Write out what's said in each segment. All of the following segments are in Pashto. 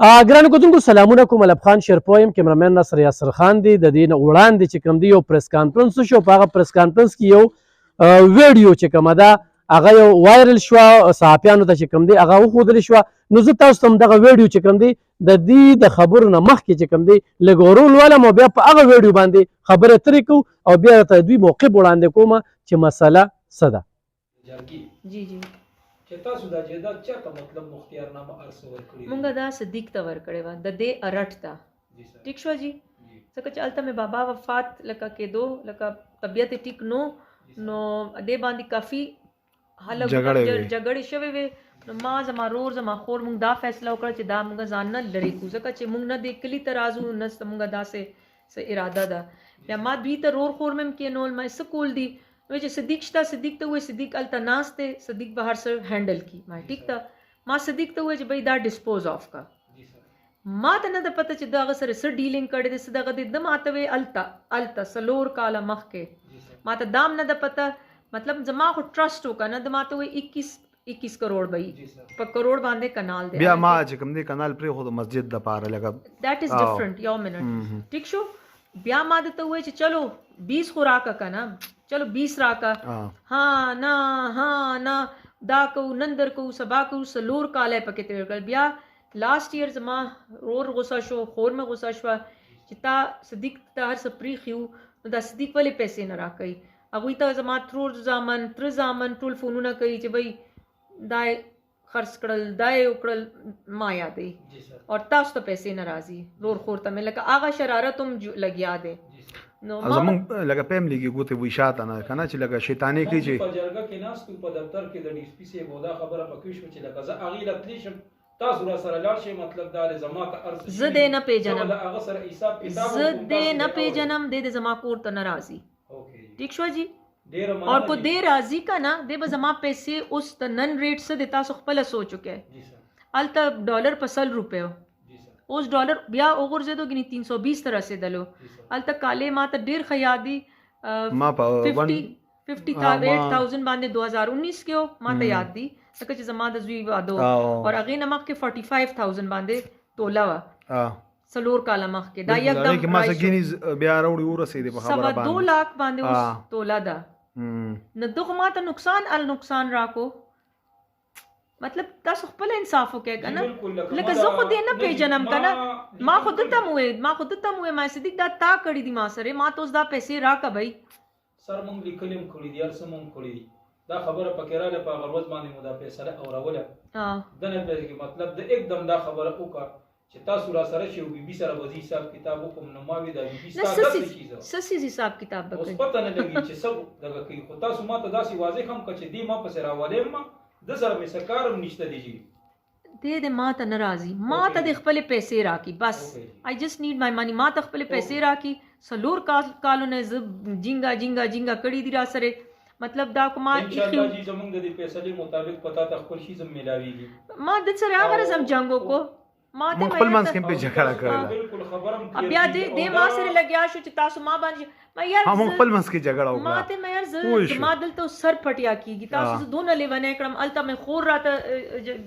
ګرانو کتونکو سلامونه کوم. الب خان شیرپو یم، کیمرامین ناصر یاسر خان دی. د دې نه وړاندې چې کوم دی یو پریس کانفرنس شو، په هغه پریس کانفرنس کې یو ویډیو چې کومه ده هغه یو وایرل شوه، صحافیانو ته چې کوم دی هغه وښودل شوه. نو زه تاسو ته هم دغه ویډیو چې کوم دی د دې د خبرو نه مخکې چې کوم دی لږ ورو لولم او بیا په هغه ویډیو باندې خبرې اترې کوو او بیا ته دوی موقف وړاندې کوم چې مسله څه ده. جی جی چې تاسو دا جیدات چاته مطلب مختیارنامه ارسه ورکړي؟ مونږ دا صدیق ته ورکړې وه، د دې ارټ ته. ټیک شوه جی. ځکه چې هلته مې بابا وفات لکه کېدو، لکه طبیعت یې ټیک نو دې باندې کافي جګړې شوې وې. نو ما زما رور زما خور مونږ دا فیصله وکړه چې دا مونږ ځان نه لرې کړو، ځکه چې مونږ نه دې کلي ته راځو، نه مونږ داسې څه اراده ده. بیا ما دوی ته رور خور مې هم کېنول، ما څه کول دي وی چې صدیق شته. صدیق ته وایي صدیق هلته ناست دی، صدیق به هر څه هینډل کړي. ما ټیک ته ما صدیق ته وایي چې بھائی دا ډسپوز آف کا. ما ته نه ده پته چې د هغه سره څه ډیلینګ کړی دی، څه دغه دی. ده ما ته وایي هلته 4 کاله مخکې ما ته دام نه ده پته. مطلب زما خو ټرسټ وکړه نه. ده ما ته وایي 21 کروڑ به په کروڑ باندې کنال دی. بیا ما چې کوم دی کنال پرې خو د مسجد د پاره لګا دیٹ از ډیفرنٹ. یو منټ ټیک شو. بیا ما ته وایي چې چلو 20 خو راکا کنه، چلو 20 راکا. ها نه دا کو نندر کو سبا کو 4 کاله پکې تیر کړ. بیا لاست ایئر زما رور غوسه شو، خور مې غوسه شو چې تا صدیق ته هر څه پریخیو، نو دا صدیق ولې پیسې نه راکوي. هغوی ته زما ترور زامن تر زامن ټول فونونه کوي چې بھائی دا خرڅ کړل، دا یې وکړل، ما یادوي او تاسو ته پیسې نه راځي. رور خور ته مې لکه هغه شرارت هم لګیا دی. زمونږ لکه پیم لګي ګوتې وي شاته نه کنه چې لکه شیطانې کوي چې په جرګه کې ناستو په دفتر کې د ډي اس پي صاحب دا خبره پکې شوه چې لکه زه هغې له تللی شم، تاسو را سره لاړ شئ. مطلب دا دی زما ته ارز زه دې نه پیژنم، هغه سره حساب کتاب زه دې نه پیژنم، دې د زما کور ته نه راځي. ټیک شو جی. اور کو دې راځي که نه دې به زما پیسې اوس د نن ریټ څه دی تاسو خپله سوچوکئ. هلته ډالر په 100 روپیو، اوس ډالر بیا وغورځېدو ګنې 320 ته رسېدلو. هلته کالې ما ته ډېر ښه یاد دي 58,000 باندې 2019 کې و، ما ته یاد دي ځکه چې زما د زوی واده و. اور هغې نه مخکې 45,000 باندې توله وه 4 کاله مخکې. دا یکدم ما سګینیز بیا راوړي ورسېدې په خبره باندې 2 लाख باندې اوس توله ده. نو دغه ما ته نقصان راکو. مطلب تاسو خپل انصاف وکړئ که نه. لکه زه خو دې نه پیژنم که نه. ما خو دته م وویل ما صدیق دا تا کړي دي ما سره، ما ته اوس دا پیسې راکړه بھائی. سر مونږ لیکلي هم کړي دي، هر څه مونږ کړي دي. دا خبره پکې راغله په هغه ورځ باندې مو دا فیصله اوروله. دنه پېژې مطلب د एकदम دا خبره وکړه چې تاسو را سره شي او بي بي سره به حساب کتاب وکم. نو ما وی دا بي بي سره سسي حساب کتاب وکړي. اوس پته نه لګي چې سب دغه کوي. خو تاسو ما ته داسې واضح هم کړه چې دی ما پسې راولې ما د سره مې څه کار هم نشته دی. دې ما ته نه راځي، ما ته د خپلې پیسې راکړي بس. آی جسٹ نیډ مای منی. ما ته خپلې پیسې راکړي. 4 کالونه زه جینګا کړي دي را سره. مطلب دا کو ما انشاءالله جی زمونږ د دې فیصلې مطابق پتا ته خپل شي زم ملاويږي. ما د سره هغه رسم جنگو کو ما ته خپل منځ کې په جګړه کړل. بالکل خبرم بیا دې ما سره لګیا شو چې تاسو ما باندې ما یار هم خپل منځ کې جګړه وکړه. ما ته مې یار زه ما دلته سر پټیا کیږي. تاسو دونه لیونه کړم. الته مې خور راته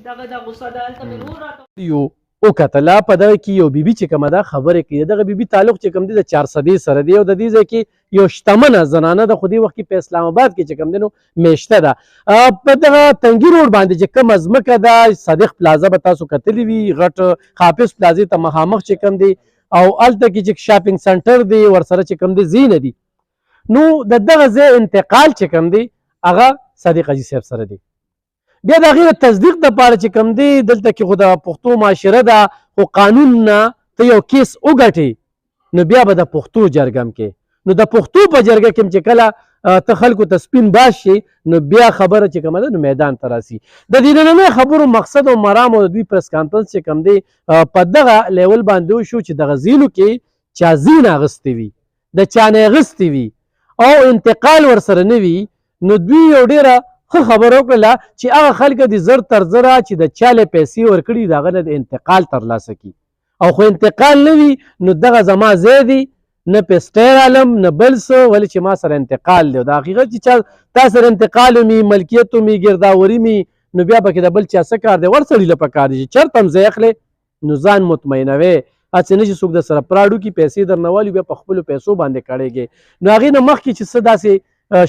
دغه د غوسه ده، الته مې رور راته یو او کتلا په دغه کې یو بیبي چې کومه ده خبرې کوي. دغه بیبي تعلق چې کوم دی د 400 سره دی او د دې ځای کې یو شتمنه زنانه د خو دې وخت کې په اسلام آباد کې چې کوم دی نو میشته ده. په دغه تنګي روډ باندې چې کومه ځمکه ده صادق پلازا به تاسو کتلی وي، غټ حافظ پلازې ته مخامخ چې کوم دی او هلته کې چې شاپینګ سنټر دی ورسره چې کوم دی ځایونه دي. نو د دغه ځای انتقال چې کوم دی هغه صادق حاجي صاحب سره دی. بیا د هغې د تصدیق دپاره چې کوم دی دلته کې خو د پښتو معاشره ده، خو قانون نه ته یو کیس وګټې نو بیا به د پښتو جرګه م کې. نو د پښتو په جرګه کې چې کله ته خلکو ته سپین باز شي نو بیا خبره چې کومه ده نو میدان ته راسي. د دې نننۍ خبرو مقصد او مرام او د دوی پریس کانفرنس چې کوم دی په دغه لیول باندې وشو چې دغه ځایونو کې چا ځین اغوستی وي، د چا نه اغوستی وي او انتقال ورسره نه وي. نو دوی یو ډېره ښه خبره وکړله چې هغه خلک د زر تر زره چې د چا له پیسې ورکړي د هغه نه د انتقال ترلاسه کړي. او خو انتقال نه وي نو دغه زما ځای دی، نه پیسټیر عالم نه بل څه، ولې چې ما سره انتقال دی. د حقیقت چې تا سره انتقال ومي، ملکیت ومي، ګرداوري مي، نو بیا پکې د بل چا څه کار دی؟ ور سړي له پکار دی چې چېرته هم ځای اخلې نو ځان مطمئنوي هڅې نه چې څوک در سره پراډو کې پیسې درنه والي بیا په خپلو پیسو باندې کړېږي نو هغې نه مخکې چې څه داسې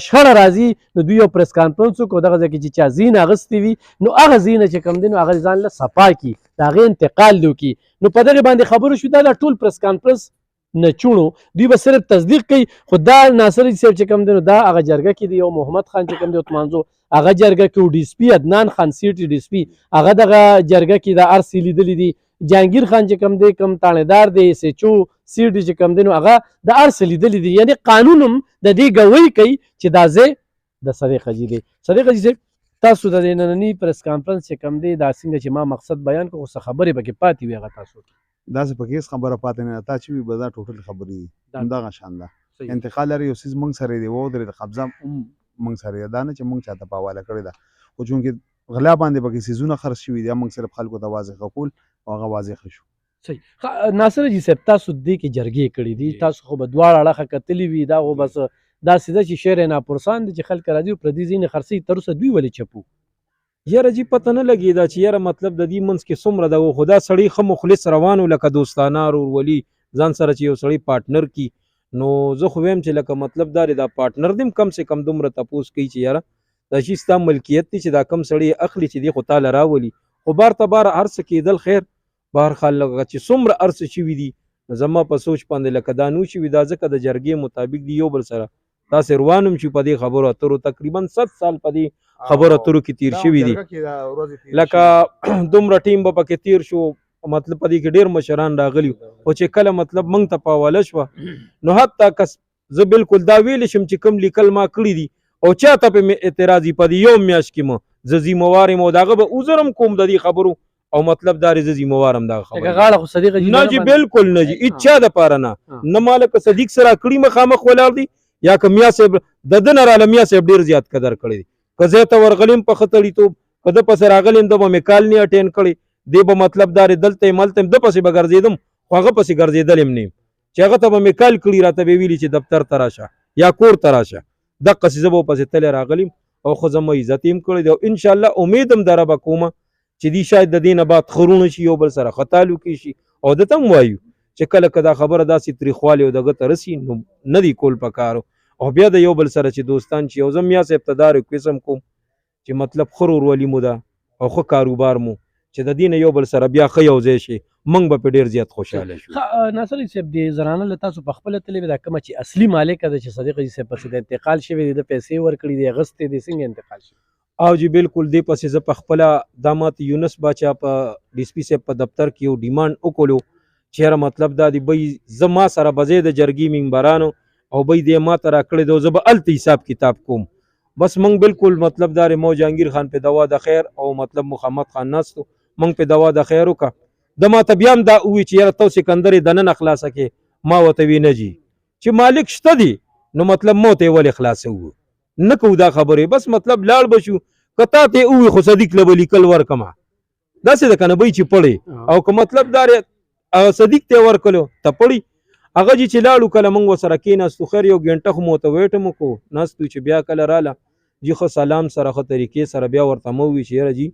شخړه راځي نو دوی یو پریس کانفرنس وکړو دغه ځای کې چې چا زین اغوستی وي نو هغه زینه چې کوم دی نو هغه ځان له صفا کړي د هغې انتقال دې وکړي نو په دغې باندې خبرو شو دا ټول پریس کانفرنس نه چوڼو دوی به صرف تصدیق کوي خو دا ناصر صاحب چې کوم دی نو دا هغه جرګه کې دی یو محمد خان چې کوم دی عثمانزو هغه جرګه کې و ډي سي پي عدنان خان سیټي ډي سي پي هغه دغه جرګه کې د ارسي لیدلی دي جهانگیر خان چې کوم دی کوم تانیدار دی اس ایچ او سی ډي چې کوم دی نو هغه د ارس لیدلی دي یعنی قانون هم د دې ګوی کوي چې دا ځای د صدیق حاجي دی صدیق حاجي صاحب تاسو د نننی پریس کانفرنس چې کوم دی دا څنګه چې ما مقصد بیان کړو څه خبرې پکې پاتې وي هغه تاسو داسې پکې هېڅ خبره پاتې نه ده تا چې وي به دا ټوټل خبرې دي همدغه شان ده انتقال لري یو څیز موږ سره دی ودرېد قبضه هم موږ سره ده نه چې موږ چاته په حواله کړې ده خو چونکې غلا باندې پکې څیزونه خرڅ شوي دي موږ صرف خلکو ته واضح کول او هغه واضح شو صحیح ناصر جي صاحب تاسو دې کې جرګې کړې دي تاسو خو به دواړه اړخه کتلي وي دا خو بس دا سیده چې شعر ناپرسان دي چې خلک راځي او پردي ځینې خرڅوي تر اوسه دوی ولې چپو یاره جی پته نه لګي دا چې یاره مطلب د دې منځ کې څومره ده خو دا سړی ښه مخلص روان و لکه دوستانه ورولي ځان سره چې یو سړی پارټنر کی نو زه خو ویم چې لکه مطلب دا دا پارټنر دیم کم سے کم دومره تپوس کوي چې یاره دا شي ستا ملکیت دی چې دا کم سړی اخلي چې دی خو تاله راولي خو بار ته بار هر څه کېدل خیر بهر حال لکه چې څومره هر څه شوي دي زما په سوچ باندې لکه دا نو شوي دا ځکه د جرګې مطابق دی یو بل سره تاسې روانم چې په دې خبرو اترو تقریبا 100 سال په دې خبرو اترو کې تیر شوي دي لکه دومره ټیم به پکې تیر شو مطلب په دې کې ډېر مشران راغلي او چې کله مطلب موږ ته په حواله شوه نو حتی کس زه بالکل دا ویلی شم چې کوم لیکل ما کړي دي او چاته په اعتراض یې په دې یو میاشت کې مو زه ذمهوار یم او د هغه به عذر هم کوم د دې خبرو او مطلب دا زه ذمهوار هم دغه خبرې نه جي بالکل نه جي هېڅ چا دپاره نه ما لکه صدیق سره کړي مخامخ ولاړ دي یا که میا صاحب د ده نه راله میا صاحب ډېر زیات قدر کړی دی که ځای ته ورغلیم په ښه تړیتوب که ده پسې راغلیم ده به مې کال نه اټین کړی دی به مطلب دا دلته یې ملته یم ده پسې به ګرځېدم خو هغه پسې ګرځېدل یم نه یم چې هغه ته به مې کال کړي راته به ویلي چې دفتر ته راشه یا کور ته راشه دقسې زه به ورپسې تللی راغلیم او خو زما عزت یې هم کړی دی او انشاءالله امید هم د ربه کومه چې دی شاید د دې نه بعد خرونه شي یو بل سره ښه تعلقې شي او ده ته هم وایو چې کله که دا خبره داسې تریخوالی او دغه ته رسي نو نه دی کول پکارو او بیا د یو بل سره چې دوستان چې یو زه میا صاحب ته دا ریکویسټ هم کوم چې مطلب ښه ورورولي مو ده او ښه کاروبار مو چې د دې نه یو بل سره بیا ښه یو ځای شي موږ به پرې ډېر زیات خوشحاله شو ناصر صاحب د زنانه له تاسو په خپله تللې وې دا کومه چې اصلي مالکه ده چې صدیق جي صاحب پسې د انتقال شوی دی د پیسې ورکړي دي اغوستې دي څنګه انتقال شوی او جی بالکل دې پسې زه په خپله دا ماته یونس باچا په ډي سي پي صاحب په دفتر کې یو ډیمانډ وکړلو چې یاره مطلب دا دی بی زه ما سره به ځای د جرګې ممبرانو او بی دې ما ته راکړی دی زه به هلته حساب کتاب کوم بس موږ بالکل مطلب دا مو جهانگیر خان په دوا د خیر او مطلب محمد خان ناستو موږ په دوا د خیر وکړه د ما ته بیا هم دا ووي چې یاره تو سکندر یې دننه خلاصه کې ما ورته وي نه جي چې مالک شته دی نو مطلب مو ته یې ولې خلاصوو نه کوو دا خبرې بس مطلب لاړ به شو که تا ته یې ووي خو صدیق له به لیکل ورکمه داسې ده که نه بی چې پړې او که مطلب دا صدیق ته یې ورکلو ته پړي هغه چې لاړو کله موږ ورسره کېناستو خیر یو ګنټه خو مو ته ویټ هم وکړو ناستو چې بیا کله راله جي ښه سلام سره ښه طریقې سره بیا ورته مو ووي چې یاره جي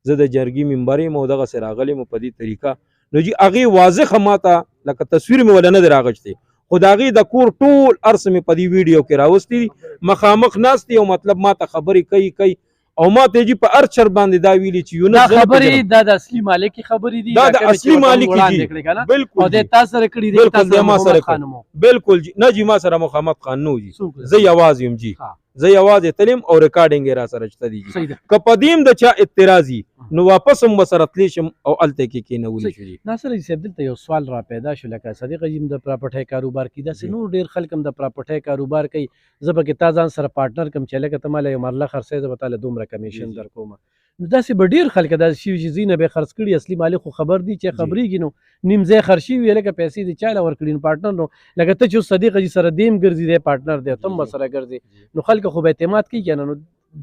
زه د جرګې ممبر یم او دغسې راغلی مو په دې طریقه نو جي هغې واضحه ماته لکه تصویر مې وله نه دی راغشتی خو د هغې د کور ټول هر څه مې په دې ویډیو کې راوستي دي مخامخ ناست دي او مطلب ماته خبرې کوي او ما ته جی په هر چر باندې دا ویلي چې یونس دا خبرې دا د اصلي مالک خبرې دي دا د اصلي مالک دي بالکل او د تاسو سره کړي دي تاسو ما سره بالکل جی نه جی ما سره محمد خان نو جی زه یوازې یم جی زه یوازې تلم او ریکارډینګ یې را سره شته دي که په دې د چا اعتراضي نو واپس هم ورسره تلی شم او هلته کې کېنولی شو جي ناصر جي صاحب دلته یو سوال را پیدا شو لکه صدیق جي د پراپرټۍ کاروبار کوي داسې نور ډېر خلک هم د پراپرټۍ کاروبار کوي زه پکې تا ځان سره پارټنر کم چې لکه ته ماله یو مرله خرڅوې زه به تاله دومره کمیشن در کوم نو داسې به ډېر خلک داسې شوي چې ځینه به یې خرڅ کړي اصلي مالک خو خبر دي چې خبرېږي نو نیم ځای خرڅ شوي لکه پیسې دې چا له ورکړي نو پارټنر نو لکه ته چې صدیق جي سره دیم ګرځي دی پارټنر دی ته هم ورسره ګرځې نو خلک خو به اعتماد کوي که نه نو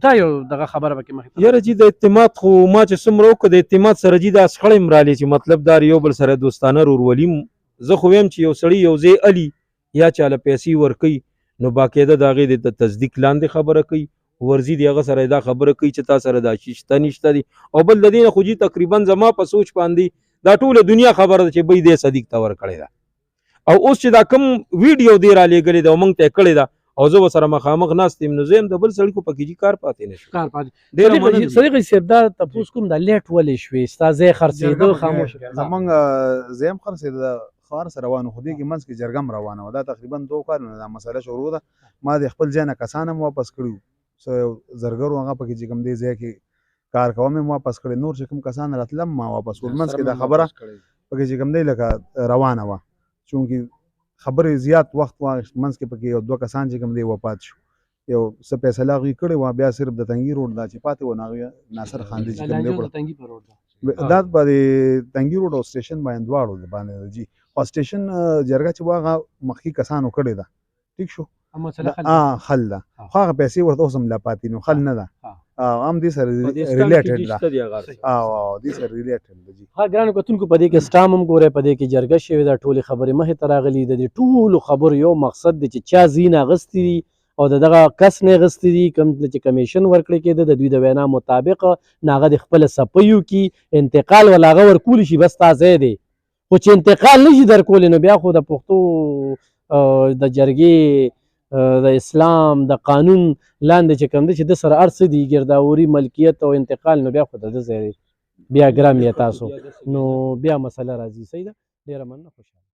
دا یو دغه خبره به کې مخې یاره جي د اعتماد خو ما چې څومره وکړه د اعتماد سره جي دا شخړې هم رالې چې مطلب دا یو بل سره دوستانه ورورولي زه خو ویم چې یو سړی یو ځای الي یا چاله پیسې ورکوي نو باقاعده د هغې د تصدیق لاندې خبره کوي ورځي د هغه سره دا خبره کوي چې تا سره دا شي شته نشته دي او بل د دې نه خو جي تقریبا زما په سوچ باندې دا ټوله دنیا خبره ده چې بی دې صدیق ته ورکړې ده او اوس چې دا کم ویډیو دی را لېږلې ده او موږ ته یې کړې ده او زه ورسره مخامخ ناست یم نو زه یم د بل سړي خو پکې جي کار پاتې نه شو کار پاتې ډېره مننه. صدیق صاحب دا تپوس کوم دا لیټ ولې شوې ستا ځای خرڅېده خاموش زمونږ زیم خرڅېده د ښار سره روانو خو دې کې منځ کې جرګه هم روانه وه دا تقریبا 2 کالونه دا مسله شروع ده ما د خپل ځای نه کسان هم واپس کړي څه زرګرو هغه پکې چې کوم دې ځای کې کار کوم هم واپس کړي نور چې کوم کسان راتلم ما واپس کړل منځ کې دا خبره پکې چې کوم دی لکه روانه وه چونکې خبرې زیات وخت واخیست منځ کې پکې یو 2 کسان چې کوم دی وفات شو یو څه فیصله هغوی کړې وه بیا صرف د تنګي روډ دا چې پاتې و نو هغوی ناصر خان دی چې کوم دی وکړه دا په د تنګي روډ او سټیشن باندې دواړو باندې جي او سټیشن جرګه چې وه هغه مخکې کسانو کړې ده ټیک شو خل ده خو هغه پیسې ورته اوس هم لا پاتې نو خل نه ده هم دې سره ریلیټډ ده دې سره ریلیټډ ده جي ها ګرانو کتونکو په دې کې سټام هم ګورئ په دې کې جرګه شوې ده ټولې خبرې مخې ته راغلي د دې ټولو خبرو یو مقصد دی چې چا ځین اغوستي دي او د دغه کس نه اغوستي دي کوم چې کمیشن ورکړی کېده د دوی د وینا مطابق نه هغه د خپله صفیو کې انتقال ولا هغه ورکولی شي بس تا ځای دی خو چې انتقال نه شي درکولی نو بیا خو د پښتو د جرګې د اسلام د قانون لاندې چې کوم دی چې د سره هر څه دي ګرداوري ملکیت او انتقال نو بیا خو د ده ځای دی بیا ګرام یې تاسو نو بیا مسله راځي صحیح ده ډېره مننه خوشحاله